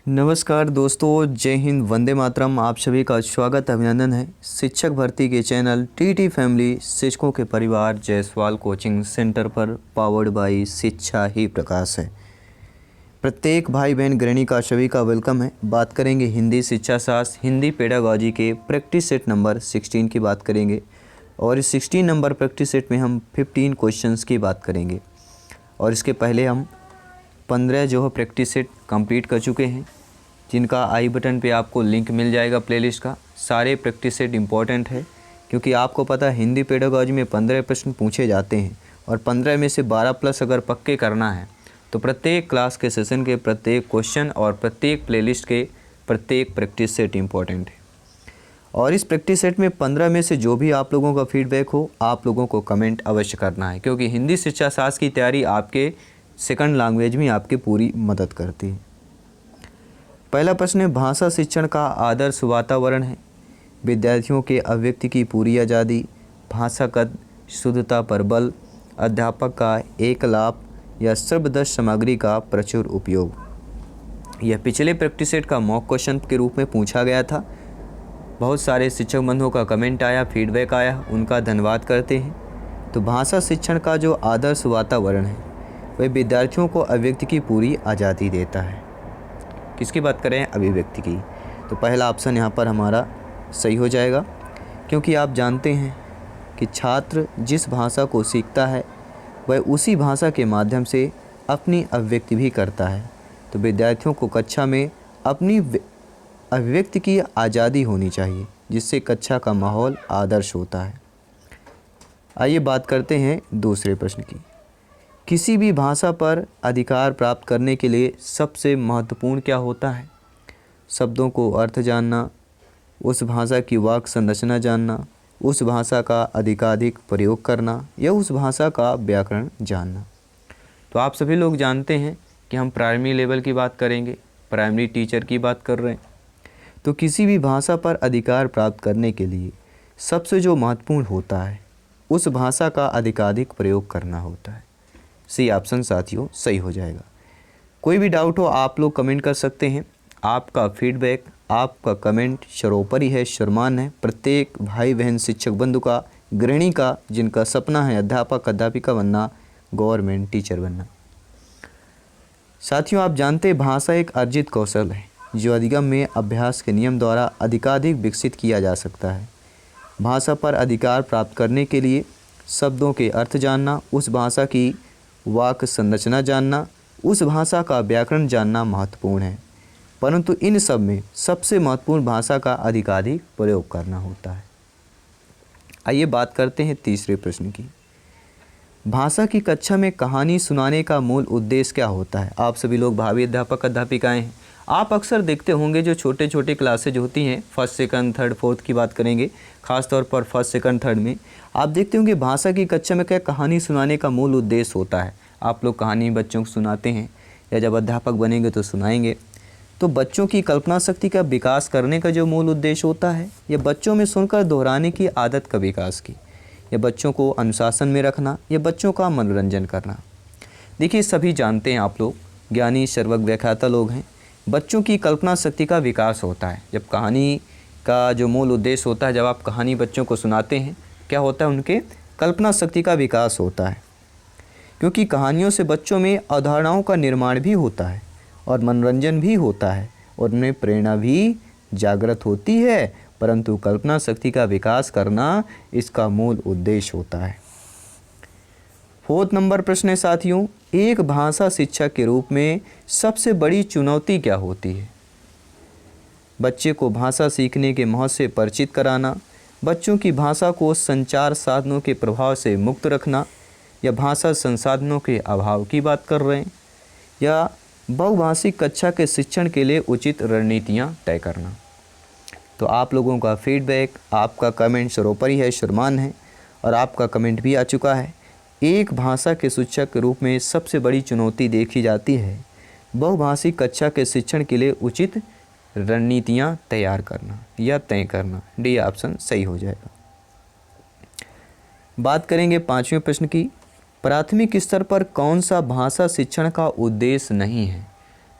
नमस्कार दोस्तों, जय हिंद, वंदे मातरम। आप सभी का स्वागत अभिनंदन है शिक्षक भर्ती के चैनल टीटी फैमिली शिक्षकों के परिवार जायसवाल कोचिंग सेंटर पर, पावर्ड बाई शिक्षा ही प्रकाश है। प्रत्येक भाई बहन गृहिणी का सभी का वेलकम है। बात करेंगे हिंदी शिक्षा शास्त्र, हिंदी पेडागॉजी के प्रैक्टिस सेट नंबर 16 की बात करेंगे और इस 16 नंबर प्रैक्टिस सेट में हम 15 क्वेश्चंस की बात करेंगे। और इसके पहले हम 15 जो है प्रैक्टिस सेट कंप्लीट कर चुके हैं, जिनका आई बटन पे आपको लिंक मिल जाएगा प्लेलिस्ट का। सारे प्रैक्टिस सेट इंपॉर्टेंट है क्योंकि आपको पता है हिंदी पेडागॉजी में 15 प्रश्न पूछे जाते हैं और 15 में से 12 प्लस अगर पक्के करना है तो प्रत्येक क्लास के सेशन के प्रत्येक क्वेश्चन और प्रत्येक प्लेलिस्ट के प्रत्येक प्रैक्टिस सेट इंपॉर्टेंट है। और इस प्रैक्टिस सेट में 15 में से जो भी आप लोगों का फीडबैक हो, आप लोगों को कमेंट अवश्य करना है, क्योंकि हिंदी शिक्षा शास्त्र की तैयारी आपके सेकंड लैंग्वेज में आपकी पूरी मदद करती है। पहला प्रश्न है, भाषा शिक्षण का आदर्श वातावरण है। विद्यार्थियों के अभिव्यक्ति की पूरी आज़ादी, भाषागत शुद्धता पर बल, अध्यापक का एक लाभ या सर्वदर्श सामग्री का प्रचुर उपयोग। यह पिछले प्रैक्टिस सेट का मॉक क्वेश्चन के रूप में पूछा गया था। बहुत सारे शिक्षक बंधुओं का कमेंट आया, फीडबैक आया, उनका धन्यवाद करते हैं। तो भाषा शिक्षण का जो आदर्श वातावरण है वह विद्यार्थियों को अभिव्यक्ति की पूरी आज़ादी देता है। किसकी बात करें? अभिव्यक्ति की। तो पहला ऑप्शन यहाँ पर हमारा सही हो जाएगा, क्योंकि आप जानते हैं कि छात्र जिस भाषा को सीखता है वह उसी भाषा के माध्यम से अपनी अभिव्यक्ति भी करता है। तो विद्यार्थियों को कक्षा में अपनी अभिव्यक्ति की आज़ादी होनी चाहिए, जिससे कक्षा का माहौल आदर्श होता है। आइए बात करते हैं दूसरे प्रश्न की। किसी भी भाषा पर अधिकार प्राप्त करने के लिए सबसे महत्वपूर्ण क्या होता है? शब्दों को अर्थ जानना, उस भाषा की वाक्य संरचना जानना, उस भाषा का अधिकाधिक प्रयोग करना या उस भाषा का व्याकरण जानना। तो आप सभी लोग जानते हैं कि हम प्राइमरी लेवल की बात करेंगे, प्राइमरी टीचर की बात कर रहे हैं। तो किसी भी भाषा पर अधिकार प्राप्त करने के लिए सबसे जो महत्वपूर्ण होता है उस भाषा का अधिकाधिक प्रयोग करना होता है। सी ऑप्शन साथियों सही हो जाएगा। कोई भी डाउट हो आप लोग कमेंट कर सकते हैं। आपका फीडबैक, आपका कमेंट सर्वोपरि है, सम्मान है प्रत्येक भाई बहन शिक्षक बंधु का, गृहिणी का, जिनका सपना है अध्यापक अध्यापिका बनना, गवर्नमेंट टीचर बनना। साथियों, आप जानते हैं भाषा एक अर्जित कौशल है जो अधिगम में अभ्यास के नियम द्वारा अधिकाधिक विकसित किया जा सकता है। भाषा पर अधिकार प्राप्त करने के लिए शब्दों के अर्थ जानना, उस भाषा की वाक्य संरचना जानना, उस भाषा का व्याकरण जानना महत्वपूर्ण है, परंतु इन सब में सबसे महत्वपूर्ण भाषा का अधिकाधिक प्रयोग करना होता है। आइए बात करते हैं तीसरे प्रश्न की। भाषा की कक्षा में कहानी सुनाने का मूल उद्देश्य क्या होता है? आप सभी लोग भावी अध्यापक अध्यापिकाएं हैं। आप अक्सर देखते होंगे जो छोटे छोटे क्लासेज होती हैं, फर्स्ट सेकंड थर्ड फोर्थ की बात करेंगे, खास तौर पर फर्स्ट सेकंड थर्ड में आप देखते होंगे भाषा की कक्षा में क्या कहानी सुनाने का मूल उद्देश्य होता है। आप लोग कहानी बच्चों को सुनाते हैं या जब अध्यापक बनेंगे तो सुनाएंगे। तो बच्चों की कल्पना शक्ति का विकास करने का जो मूल उद्देश्य होता है, या बच्चों में सुनकर दोहराने की आदत का विकास की, या बच्चों को अनुशासन में रखना, या बच्चों का मनोरंजन करना। देखिए, सभी जानते हैं आप लोग ज्ञानी सर्वज्ञ व्याख्याता लोग हैं। बच्चों की कल्पना शक्ति का विकास होता है जब कहानी का जो मूल उद्देश्य होता है, जब आप कहानी बच्चों को सुनाते हैं, क्या होता है? उनके कल्पना शक्ति का विकास होता है, क्योंकि कहानियों से बच्चों में अवधारणाओं का निर्माण भी होता है और मनोरंजन भी होता है और उनमें प्रेरणा भी जागृत होती है, परंतु कल्पना शक्ति का विकास करना इसका मूल उद्देश्य होता है। फोर्थ नंबर प्रश्न है साथियों, एक भाषा शिक्षक के रूप में सबसे बड़ी चुनौती क्या होती है? बच्चे को भाषा सीखने के महत्व से परिचित कराना, बच्चों की भाषा को संचार साधनों के प्रभाव से मुक्त रखना, या भाषा संसाधनों के अभाव की बात कर रहे हैं, या बहुभाषिक कक्षा के शिक्षण के लिए उचित रणनीतियाँ तय करना। तो आप लोगों का फीडबैक, आपका कमेंट सर्वोपरि है, सम्मान है, और आपका कमेंट भी आ चुका है। एक भाषा के शिक्षक के रूप में सबसे बड़ी चुनौती देखी जाती है बहुभाषिक कक्षा के शिक्षण के लिए उचित रणनीतियाँ तैयार करना या तय करना। डी ऑप्शन सही हो जाएगा। बात करेंगे पाँचवें प्रश्न की। प्राथमिक स्तर पर कौन सा भाषा शिक्षण का उद्देश्य नहीं है?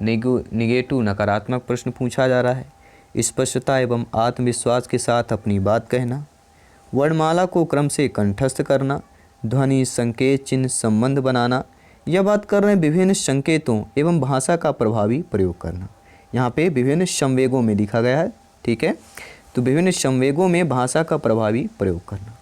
निगेटिव नकारात्मक प्रश्न पूछा जा रहा है। स्पष्टता एवं आत्मविश्वास के साथ अपनी बात कहना, वर्णमाला को क्रम से कंठस्थ करना, ध्वनि संकेत चिन्ह संबंध बनाना। यह बात कर रहे हैं विभिन्न संकेतों एवं भाषा का प्रभावी प्रयोग करना। यहाँ पे विभिन्न संवेगों में लिखा गया है, ठीक है। तो विभिन्न संवेगों में भाषा का प्रभावी प्रयोग करना।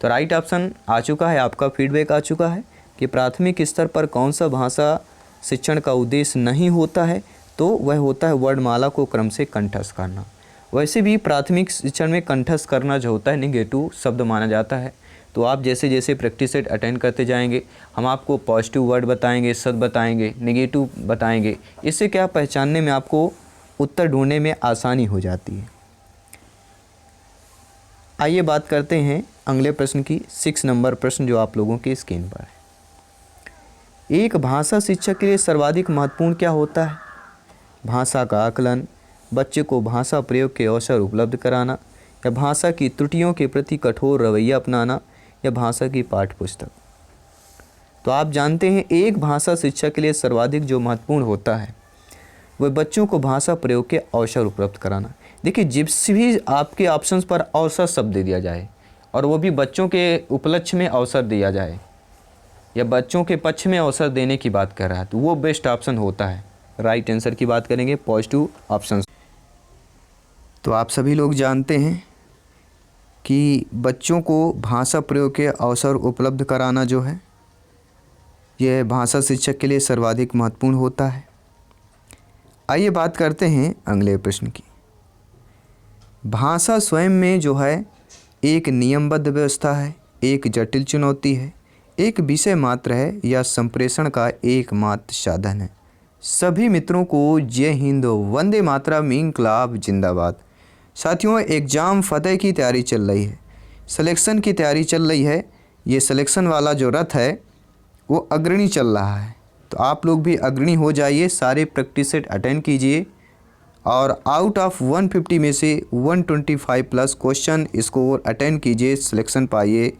तो राइट ऑप्शन आ चुका है, आपका फीडबैक आ चुका है कि प्राथमिक स्तर पर कौन सा भाषा शिक्षण का उद्देश्य नहीं होता है, तो वह होता है वर्णमाला को क्रम से कंठस्थ करना। वैसे भी प्राथमिक शिक्षण में कंठस्थ करना जो होता है नेगेटिव शब्द माना जाता है। तो आप जैसे जैसे प्रैक्टिस सेट अटेंड करते जाएंगे, हम आपको पॉजिटिव वर्ड बताएंगे, शब्द बताएंगे, नेगेटिव बताएंगे। इससे क्या पहचानने में आपको उत्तर ढूंढने में आसानी हो जाती है। आइए बात करते हैं अगले प्रश्न की। 6 नंबर प्रश्न जो आप लोगों की स्क्रीन पर है। एक भाषा शिक्षक के लिए सर्वाधिक महत्वपूर्ण क्या होता है? भाषा का आकलन, बच्चे को भाषा प्रयोग के अवसर उपलब्ध कराना, या भाषा की त्रुटियों के प्रति कठोर रवैया अपनाना, या भाषा की पाठ्य पुस्तक। तो आप जानते हैं एक भाषा शिक्षक के लिए सर्वाधिक जो महत्वपूर्ण होता है वह बच्चों को भाषा प्रयोग के अवसर उपलब्ध कराना। देखिए, जिस भी आपके ऑप्शंस पर अवसर शब्द दे दिया जाए और वो भी बच्चों के उपलक्ष्य में अवसर दिया जाए या बच्चों के पक्ष में अवसर देने की बात कर रहा है, तो वो बेस्ट ऑप्शन होता है। राइट आंसर की बात करेंगे पॉजिटिव ऑप्शन। तो आप सभी लोग जानते हैं कि बच्चों को भाषा प्रयोग के अवसर उपलब्ध कराना जो है यह भाषा शिक्षक के लिए सर्वाधिक महत्वपूर्ण होता है। आइए बात करते हैं अगले प्रश्न की। भाषा स्वयं में जो है एक नियमबद्ध व्यवस्था है, एक जटिल चुनौती है, एक विषय मात्र है, या संप्रेषण का एकमात्र साधन है। सभी मित्रों को जय हिंद, वंदे मातरम, इंकलाब जिंदाबाद। साथियों, एग्ज़ाम फतेह की तैयारी चल रही है, सिलेक्शन की तैयारी चल रही है। ये सिलेक्शन वाला जो रथ है वो अग्रणी चल रहा है, तो आप लोग भी अग्रणी हो जाइए, सारे प्रैक्टिस सेट अटेंड कीजिए और आउट ऑफ 150 में से 125 प्लस क्वेश्चन स्कोर अटेंड कीजिए, सिलेक्शन पाइए,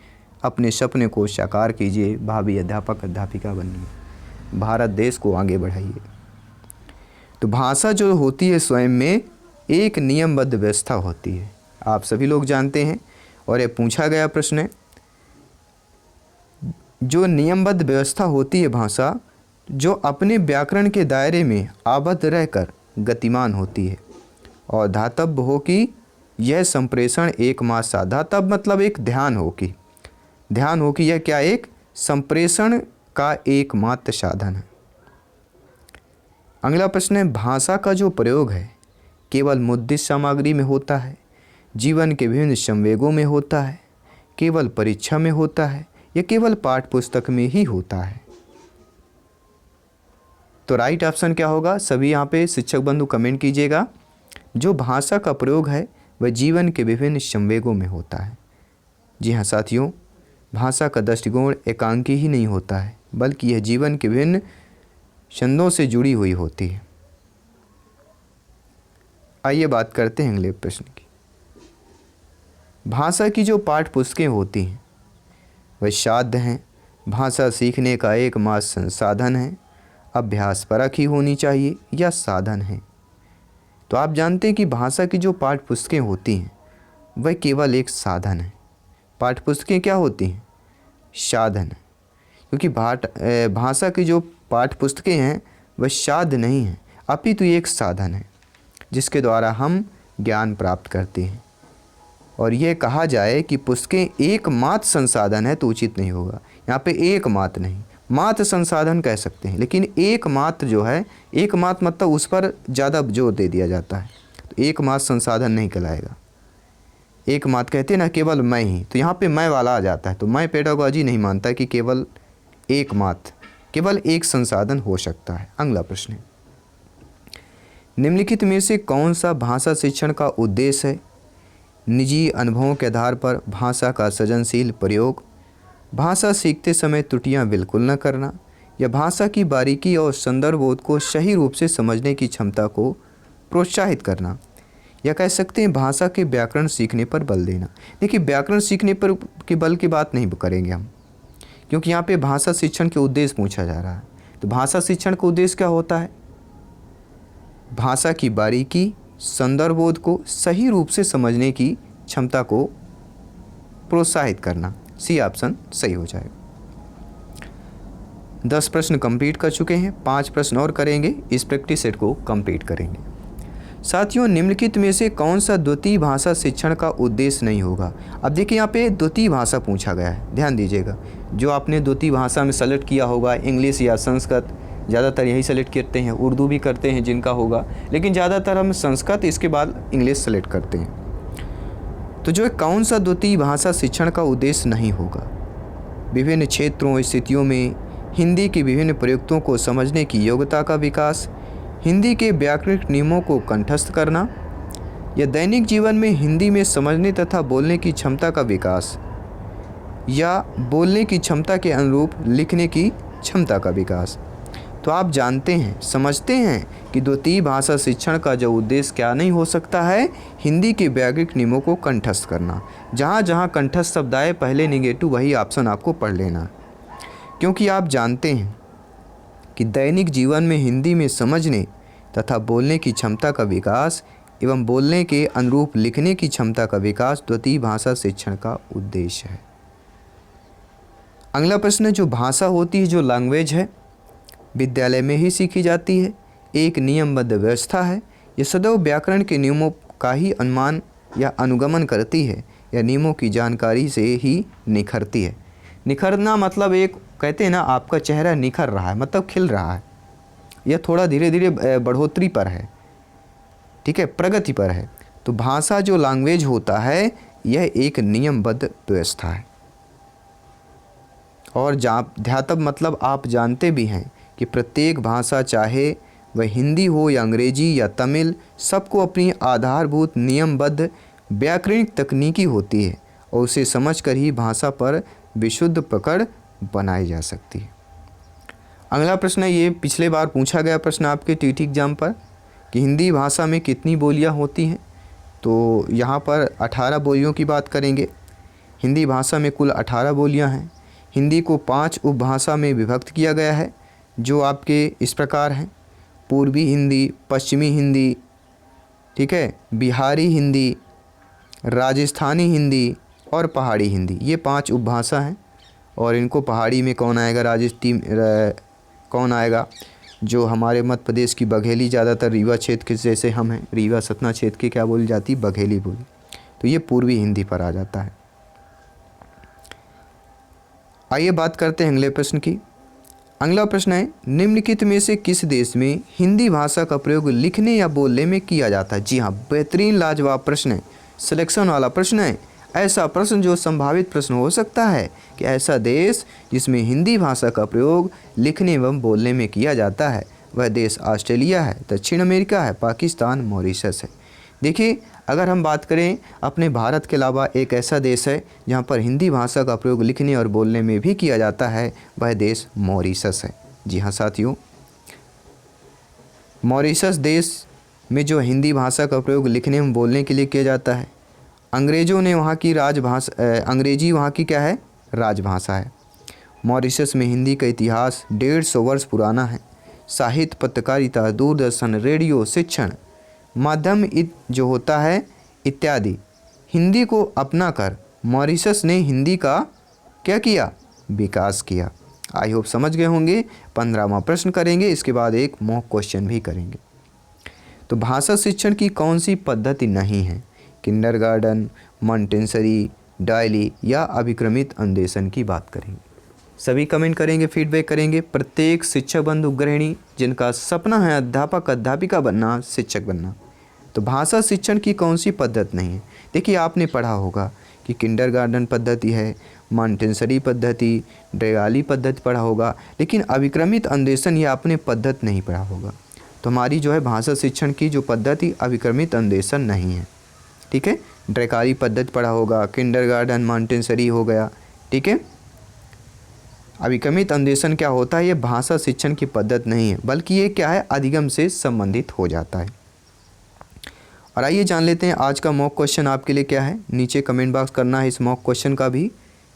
अपने सपने को साकार कीजिए, भावी अध्यापक अध्यापिका बनिए, भारत देश को आगे बढ़ाइए। तो भाषा जो होती है स्वयं में एक नियमबद्ध व्यवस्था होती है, आप सभी लोग जानते हैं। और ये पूछा गया प्रश्न है, जो नियमबद्ध व्यवस्था होती है भाषा, जो अपने व्याकरण के दायरे में आबद्ध रहकर गतिमान होती है, और धातव्य हो कि यह संप्रेषण एकमात्र साधन। धातव्य मतलब एक ध्यान हो कि यह क्या एक संप्रेषण का एकमात्र साधन है। अगला प्रश्न है, भाषा का जो प्रयोग है केवल मुद्रित सामग्री में होता है, जीवन के विभिन्न संवेगों में होता है, केवल परीक्षा में होता है, या केवल पाठ्य पुस्तक में ही होता है? तो राइट ऑप्शन क्या होगा? सभी यहाँ पे शिक्षक बंधु कमेंट कीजिएगा। जो भाषा का प्रयोग है वह जीवन के विभिन्न संवेगों में होता है। जी हाँ साथियों, भाषा का दृष्टिकोण एकांकी ही नहीं होता है, बल्कि यह जीवन के विभिन्न छंदों से जुड़ी हुई होती है। आइए बात करते हैं अगले प्रश्न की। भाषा की जो पाठ्य पुस्तकें होती हैं वह साध्य हैं, भाषा सीखने का एकमात्र संसाधन है, अभ्यास परक ही होनी चाहिए, या साधन है? तो आप जानते हैं कि भाषा की जो पाठ्य पुस्तकें होती हैं वह केवल एक साधन है। पाठ्य पुस्तकें क्या होती हैं? साधन है, क्योंकि भाषा की जो पाठ्य पुस्तकें हैं वह साध्य नहीं है, अपितु एक साधन है जिसके द्वारा हम ज्ञान प्राप्त करते हैं। और यह कहा जाए कि पुस्तकें एकमात्र संसाधन है तो उचित नहीं होगा। यहाँ पे एकमात्र नहीं, मात्र संसाधन कह सकते हैं, लेकिन एकमात्र जो है, एकमात्र मतलब उस पर ज़्यादा जोर दे दिया जाता है, तो एकमात्र संसाधन नहीं कहलाएगा। एकमात्र कहते हैं ना, केवल मैं ही, तो यहाँ पे मैं वाला आ जाता है। तो मैं पेडागोजी नहीं मानता कि केवल एकमात्र, केवल एक संसाधन हो सकता है। अगला प्रश्न है, निम्नलिखित में से कौन सा भाषा शिक्षण का उद्देश्य है? निजी अनुभवों के आधार पर भाषा का सृजनशील प्रयोग, भाषा सीखते समय त्रुटियां बिल्कुल न करना, या भाषा की बारीकी और संदर्भों को सही रूप से समझने की क्षमता को प्रोत्साहित करना, या कह सकते हैं भाषा के व्याकरण सीखने पर बल देना। देखिए, व्याकरण सीखने पर के बल की बात नहीं करेंगे हम, क्योंकि यहाँ पे भाषा शिक्षण के उद्देश्य पूछा जा रहा है। तो भाषा शिक्षण का उद्देश्य क्या होता है? भाषा की बारीकी, संदर्भों को सही रूप से समझने की क्षमता को प्रोत्साहित करना। सी ऑप्शन सही हो जाएगा। 10 प्रश्न कंप्लीट कर चुके हैं, 5 प्रश्न और करेंगे, इस प्रैक्टिस सेट को कंप्लीट करेंगे। साथियों, निम्नलिखित में से कौन सा द्वितीय भाषा शिक्षण का उद्देश्य नहीं होगा? अब देखिए यहाँ पे द्वितीय भाषा पूछा गया है, ध्यान दीजिएगा। जो आपने द्वितीय भाषा में सेलेक्ट किया होगा, इंग्लिश या संस्कृत, ज़्यादातर यही सेलेक्ट करते हैं, उर्दू भी करते हैं जिनका होगा, लेकिन ज़्यादातर हम संस्कृत इसके बाद इंग्लिश सेलेक्ट करते हैं। तो जो कौन सा द्वितीय भाषा शिक्षण का उद्देश्य नहीं होगा? विभिन्न क्षेत्रों स्थितियों में हिंदी की विभिन्न प्रयुक्तों को समझने की योग्यता का विकास, हिंदी के व्याकरणिक नियमों को कंठस्थ करना, या दैनिक जीवन में हिंदी में समझने तथा बोलने की क्षमता का विकास, या बोलने की क्षमता के अनुरूप लिखने की क्षमता का विकास। तो आप जानते हैं, समझते हैं कि द्वितीय भाषा शिक्षण का जो उद्देश्य क्या नहीं हो सकता है? हिंदी के व्याकरणिक नियमों को कंठस्थ करना। जहाँ जहाँ कंठस्थ शब्द आए पहले निगेटिव वही ऑप्शन आपको पढ़ लेना, क्योंकि आप जानते हैं कि दैनिक जीवन में हिंदी में समझने तथा बोलने की क्षमता का विकास एवं बोलने के अनुरूप लिखने की क्षमता का विकास द्वितीय भाषा शिक्षण का उद्देश्य है। अगला प्रश्न, जो भाषा होती है, जो लैंग्वेज है, विद्यालय में ही सीखी जाती है, एक नियमबद्ध व्यवस्था है, यह सदैव व्याकरण के नियमों का ही अनुमान या अनुगमन करती है, या नियमों की जानकारी से ही निखरती है। निखरना मतलब एक कहते हैं ना, आपका चेहरा निखर रहा है, मतलब खिल रहा है, यह थोड़ा धीरे धीरे बढ़ोतरी पर है, ठीक है, प्रगति पर है। तो भाषा जो लैंग्वेज होता है, यह एक नियमबद्ध व्यवस्था है। और ध्यातब मतलब आप जानते भी हैं कि प्रत्येक भाषा, चाहे वह हिंदी हो या अंग्रेजी या तमिल, सबको अपनी आधारभूत नियमबद्ध व्याकरणिक तकनीकी होती है, और उसे समझकर ही भाषा पर विशुद्ध पकड़ बनाई जा सकती है। अगला प्रश्न है, ये पिछले बार पूछा गया प्रश्न आपके टीटी एग्जाम पर कि हिंदी भाषा में कितनी बोलियां होती हैं? तो यहाँ पर 18 बोलियों की बात करेंगे। हिंदी भाषा में कुल 18 बोलियां हैं। हिंदी को 5 उपभाषा में विभक्त किया गया है, जो आपके इस प्रकार हैं: पूर्वी हिंदी, पश्चिमी हिंदी, ठीक है, बिहारी हिंदी, राजस्थानी हिंदी और पहाड़ी हिंदी। ये 5 उपभाषा हैं। और इनको पहाड़ी में कौन आएगा? कौन आएगा? जो हमारे मध्य प्रदेश की बघेली, ज़्यादातर रीवा क्षेत्र के, जैसे हम हैं रीवा सतना क्षेत्र की, क्या बोली जाती? बघेली बोली। तो ये पूर्वी हिंदी पर आ जाता है। आइए बात करते हैं अगले प्रश्न की। अगला प्रश्न है, निम्नलिखित में से किस देश में हिंदी भाषा का प्रयोग लिखने या बोलने में किया जाता है? जी हाँ, बेहतरीन लाजवाब प्रश्न है, सिलेक्शन वाला प्रश्न है। ऐसा प्रश्न जो संभावित प्रश्न हो सकता है कि ऐसा देश जिसमें हिंदी भाषा का प्रयोग लिखने एवं बोलने में किया जाता है, वह देश ऑस्ट्रेलिया है, दक्षिण अमेरिका है, पाकिस्तान, मॉरिशस है। देखिए, अगर हम बात करें अपने भारत के अलावा एक ऐसा देश है जहाँ पर हिंदी भाषा का प्रयोग लिखने और बोलने में भी किया जाता है, वह देश मॉरिशस है। जी हाँ साथियों, मॉरिशस देश में जो हिंदी भाषा का प्रयोग लिखने एवं बोलने के लिए किया जाता है, अंग्रेज़ों ने वहाँ की राजभाषा, अंग्रेजी वहाँ की क्या है? राजभाषा है। मॉरिशस में हिंदी का इतिहास 150 वर्ष पुराना है। साहित्य, पत्रकारिता, दूरदर्शन, रेडियो, शिक्षण माध्यम जो होता है इत्यादि, हिंदी को अपनाकर मॉरिशस ने हिंदी का क्या किया? विकास किया। आई होप समझ गए होंगे। 15वां प्रश्न करेंगे, इसके बाद एक मॉक क्वेश्चन भी करेंगे। तो भाषा शिक्षण की कौन सी पद्धति नहीं है? किंडरगार्टन, मॉन्टेसरी, डायली या अभिक्रमित अन्वेषण की बात करेंगे। सभी कमेंट करेंगे, फीडबैक करेंगे। प्रत्येक शिक्षक बंधु गृहिणी जिनका सपना है अध्यापक अध्यापिका बनना, शिक्षक बनना, तो भाषा शिक्षण की कौन सी पद्धति नहीं है? देखिए, आपने पढ़ा होगा कि किंडरगार्टन पद्धति है, मॉन्टेसरी पद्धति, डायली पद्धति पढ़ा होगा, लेकिन अभिक्रमित अन्वेषण ये आपने पद्धति नहीं पढ़ा होगा। तो हमारी जो है भाषा शिक्षण की जो पद्धति अभिक्रमित अन्वेषण नहीं है, ठीक है। ड्रेकारी पद्धति पढ़ा होगा, किंडरगार्टन, मॉन्टेसरी हो गया, ठीक है। अभिक्रमित अन्वेषण क्या होता है? ये भाषा शिक्षण की पद्धति नहीं है, बल्कि ये क्या है? अधिगम से संबंधित हो जाता है। और आइए जान लेते हैं आज का मॉक क्वेश्चन आपके लिए क्या है। नीचे कमेंट बॉक्स करना है इस मॉक क्वेश्चन का भी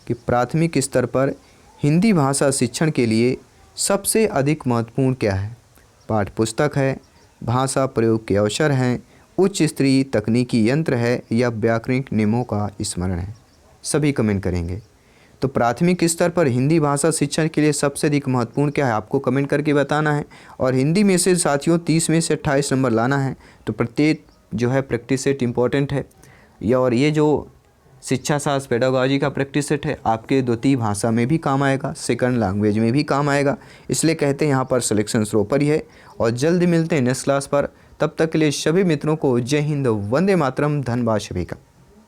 कि प्राथमिक स्तर पर हिंदी भाषा शिक्षण के लिए सबसे अधिक महत्वपूर्ण क्या है? पाठ्य पुस्तक है, भाषा प्रयोग के अवसर हैं, उच्च स्तरीय तकनीकी यंत्र है या व्याकरणिक नियमों का स्मरण है। सभी कमेंट करेंगे। तो प्राथमिक स्तर पर हिंदी भाषा शिक्षण के लिए सबसे अधिक महत्वपूर्ण क्या है, आपको कमेंट करके बताना है। और हिंदी में से साथियों 30 में से 28 नंबर लाना है। तो प्रत्येक जो है प्रैक्टिस सेट इम्पॉर्टेंट है। और ये जो शिक्षा शास्त्र पेडागॉजी का प्रैक्टिस सेट है आपके द्वितीय भाषा में भी काम आएगा, सेकंड लैंग्वेज में भी काम आएगा। इसलिए कहते हैं यहाँ पर सिलेक्शन प्रॉपर ही है। और जल्द मिलते हैं नेक्स्ट क्लास पर। तब तक के लिए सभी मित्रों को जय हिंद, वंदे मातरम, धन्यवाद सभी का।